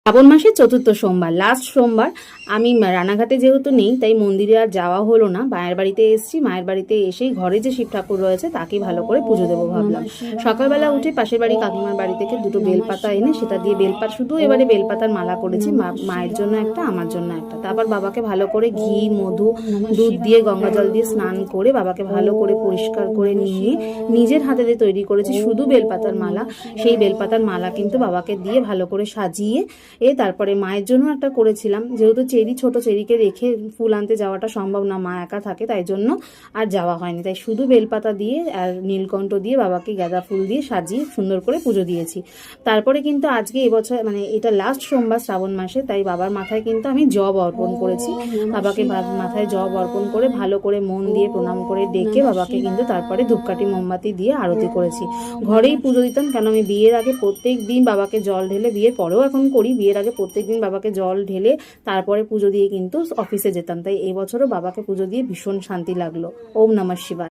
শ্রাবণ মাসের চতুর্থ সোমবার, লাস্ট সোমবার। আমি রানাঘাটে যেহেতু নেই তাই মন্দিরে আর যাওয়া হলো না, মায়ের বাড়িতে এসেছি। মায়ের বাড়িতে এসেই ঘরে যে শিব ঠাকুর রয়েছে তাকে ভালো করে পুজো দেবো ভাবলাম। সকালবেলা উঠে পাশের বাড়ি কাকিমার বাড়ি থেকে দুটো বেলপাতা এনে সেটা দিয়ে বেলপাতা, শুধু এবারে বেলপাতার মালা করেছি, মায়ের জন্য একটা, আমার জন্য একটা। তারপর বাবাকে ভালো করে ঘি, মধু, দুধ দিয়ে, গঙ্গা জল দিয়ে স্নান করে বাবাকে ভালো করে পরিষ্কার করে নিয়ে নিজের হাতে দিয়ে তৈরি করেছি শুধু বেলপাতার মালা। সেই বেলপাতার মালা কিন্তু বাবাকে দিয়ে ভালো করে সাজিয়ে তারপরে মায়ের জন্য একটা করেছিলাম, যেহেতু ছোট চেরিকে রেখে ফুল আনতে যাওয়াটা সম্ভব না, মা একা থাকে, তাই জন্য আর যাওয়া হয়নি। তাই শুধু বেলপাতা দিয়ে আর নীলকণ্ঠ দিয়ে বাবাকে গাঁদা ফুল দিয়ে সাজিয়ে সুন্দর করে পুজো দিয়েছি। তারপরে কিন্তু আজকে এবছর এটা লাস্ট সোমবার শ্রাবণ মাসে, তাই বাবার মাথায় কিন্তু আমি জব অর্পণ করেছি। বাবাকে মাথায় জব অর্পণ করে ভালো করে মন দিয়ে প্রণাম করে ডেকে বাবাকে কিন্তু তারপরে ধূপকাঠি মোমবাতি দিয়ে আরতি করেছি। ঘরেই পুজো দিতাম, কেন আমি বিয়ের আগে প্রত্যেক দিন বাবাকে জল ঢেলে, বিয়ের পরেও এখন করি, বিয়ের আগে প্রত্যেকদিন বাবাকে জল ঢেলে তারপরে পুজো দিয়ে কিন্তু অফিসে যেতাম। তাই এই বছরও বাবাকে পুজো দিয়ে ভীষণ শান্তি লাগলো। ওম নমঃ শিবায়।